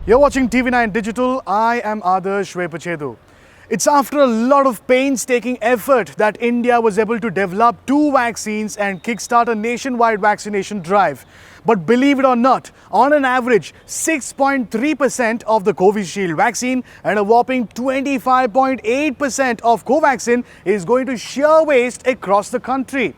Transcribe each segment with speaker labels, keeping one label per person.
Speaker 1: You're watching TV9 Digital. I am Adarsh Vepachedu. It's after a lot of painstaking effort that India was able to develop 2 vaccines and kickstart a nationwide vaccination drive. But believe it or not, on an average, 6.3% of the Covishield vaccine and a whopping 25.8% of Covaxin is going to sheer waste across the country.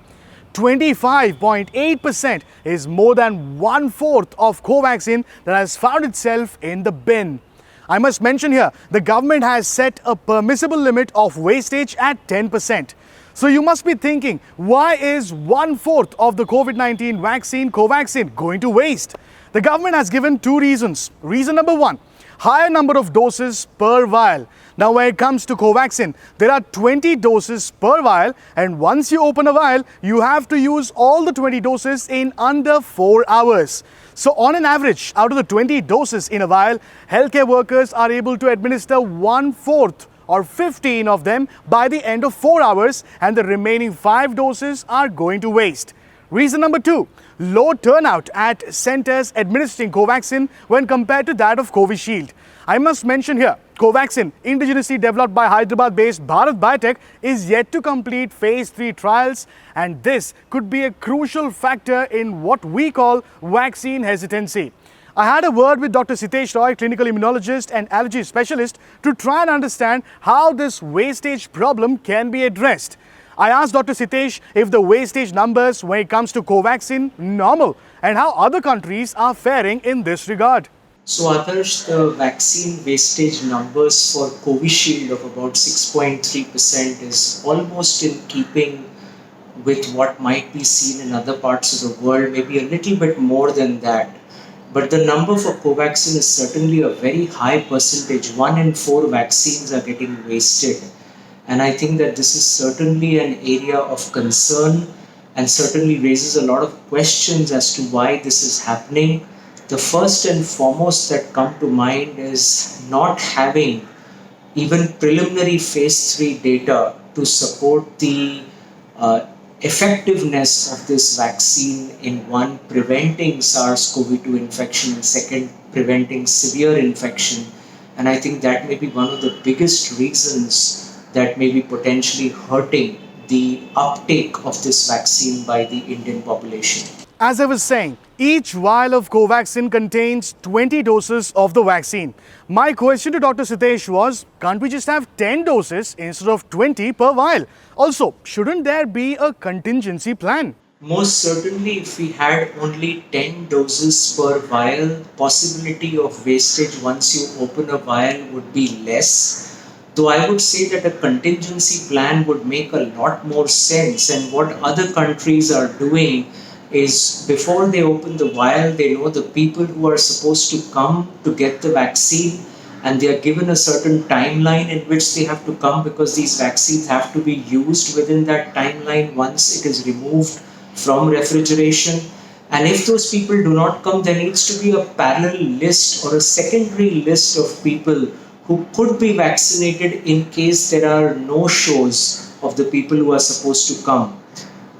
Speaker 1: 25.8% is more than 1/4 of Covaxin that has found itself in the bin. I must mention here, the government has set a permissible limit of wastage at 10%. So you must be thinking, why is 1/4 of the COVID-19 vaccine, Covaxin, going to waste? The government has given two reasons. Reason number one, higher number of doses per vial. Now when it comes to Covaxin, there are 20 doses per vial, and once you open a vial, you have to use all the 20 doses in under 4 hours. So on an average, out of the 20 doses in a vial, healthcare workers are able to administer 1/4 or 15 of them by the end of 4 hours, and the remaining 5 doses are going to waste. Reason number two, low turnout at centers administering Covaxin when compared to that of Covishield. I must mention here, Covaxin, indigenously developed by Hyderabad-based Bharat Biotech, is yet to complete phase 3 trials, and this could be a crucial factor in what we call vaccine hesitancy. I had a word with Dr. Sutesh Roy, clinical immunologist and allergy specialist, to try and understand how this wastage problem can be addressed. I asked Dr. Sutesh if the wastage numbers when it comes to Covaxin normal and how other countries are faring in this regard.
Speaker 2: So Adarsh, the vaccine wastage numbers for Covishield of about 6.3% is almost in keeping with what might be seen in other parts of the world, maybe a little bit more than that. But the number for Covaxin is certainly a very high percentage. 1 in 4 vaccines are getting wasted. And I think that this is certainly an area of concern and certainly raises a lot of questions as to why this is happening. The first and foremost that come to mind is not having even preliminary phase 3 data to support the effectiveness of this vaccine in one, preventing SARS-CoV-2 infection, and second, preventing severe infection. And I think that may be one of the biggest reasons that may be potentially hurting the uptake of this vaccine by the Indian population.
Speaker 1: As I was saying, each vial of Covaxin contains 20 doses of the vaccine. My question to Dr. Sutesh was, can't we just have 10 doses instead of 20 per vial? Also, shouldn't there be a contingency plan?
Speaker 2: Most certainly, if we had only 10 doses per vial, possibility of wastage once you open a vial would be less. Though I would say that a contingency plan would make a lot more sense, and what other countries are doing is before they open the vial, they know the people who are supposed to come to get the vaccine, and they are given a certain timeline in which they have to come, because these vaccines have to be used within that timeline once it is removed from refrigeration. And if those people do not come, there needs to be a parallel list or a secondary list of people who could be vaccinated in case there are no shows of the people who are supposed to come.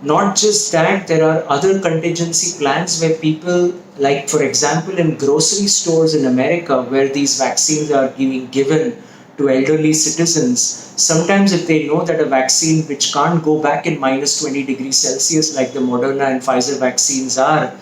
Speaker 2: Not just that, there are other contingency plans where people, like for example in grocery stores in America where these vaccines are being given to elderly citizens, sometimes if they know that a vaccine which can't go back in minus 20 degrees Celsius like the Moderna and Pfizer vaccines are,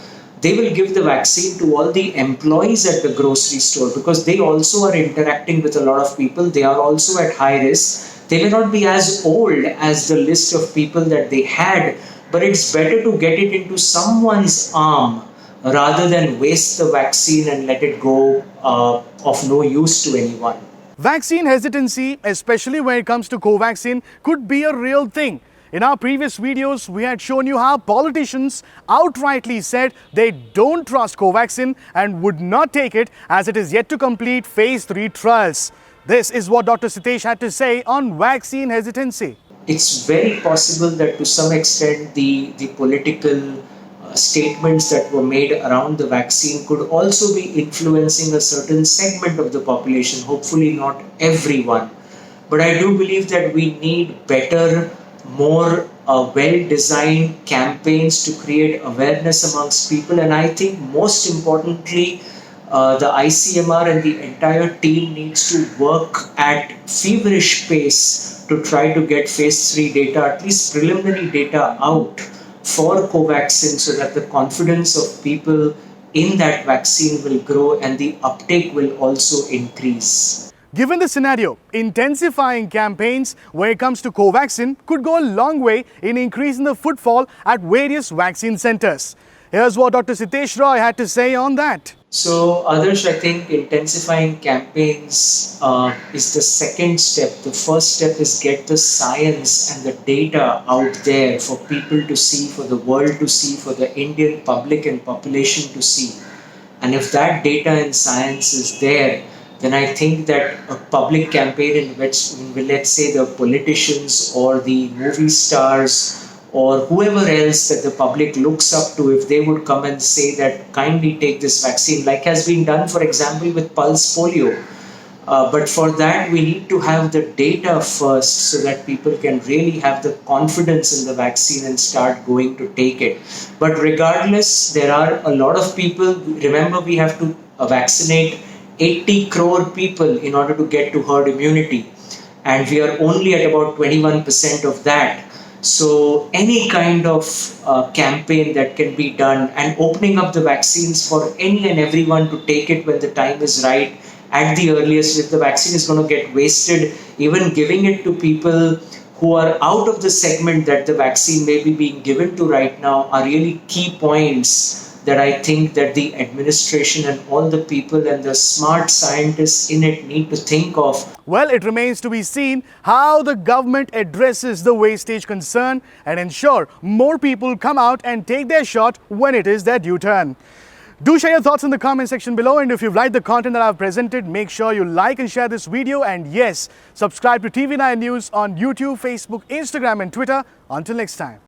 Speaker 2: they will give the vaccine to all the employees at the grocery store, because they also are interacting with a lot of people. They are also at high risk. They may not be as old as the list of people that they had, but it's better to get it into someone's arm rather than waste the vaccine and let it go of no use to anyone.
Speaker 1: Vaccine hesitancy, especially when it comes to Covaxin, could be a real thing. In our previous videos, we had shown you how politicians outrightly said they don't trust Covaxin and would not take it as it is yet to complete phase 3 trials. This is what Dr. Sutesh had to say on vaccine hesitancy.
Speaker 2: It's very possible that to some extent the political statements that were made around the vaccine could also be influencing a certain segment of the population, hopefully not everyone. But I do believe that we need better, more well-designed campaigns to create awareness amongst people. And I think most importantly, The ICMR and the entire team needs to work at feverish pace to try to get phase 3 data, at least preliminary data out for Covaxin, so that the confidence of people in that vaccine will grow and the uptake will also increase.
Speaker 1: Given the scenario, intensifying campaigns when it comes to Covaxin could go a long way in increasing the footfall at various vaccine centers. Here's what Dr. Sutesh Roy had to say on that.
Speaker 2: So, Adarsh, I think intensifying campaigns is the second step. The first step is get the science and the data out there for people to see, for the world to see, for the Indian public and population to see. And if that data and science is there, then I think that a public campaign in which, let's say, the politicians or the movie stars or whoever else that the public looks up to, if they would come and say that kindly take this vaccine, like has been done, for example, with pulse polio. But for that, we need to have the data first so that people can really have the confidence in the vaccine and start going to take it. But regardless, there are a lot of people. Remember, we have to vaccinate 80 crore people in order to get to herd immunity. And we are only at about 21% of that. So any kind of campaign that can be done and opening up the vaccines for any and everyone to take it when the time is right, at the earliest, if the vaccine is going to get wasted, even giving it to people who are out of the segment that the vaccine may be being given to right now are really key points that I think that the administration and all the people and the smart scientists in it need to think of.
Speaker 1: Well, it remains to be seen how the government addresses the wastage concern and ensure more people come out and take their shot when it is their due turn. Do share your thoughts in the comment section below, and if you've liked the content that I've presented, make sure you like and share this video, and yes, subscribe to TV9 News on YouTube, Facebook, Instagram and Twitter. Until next time.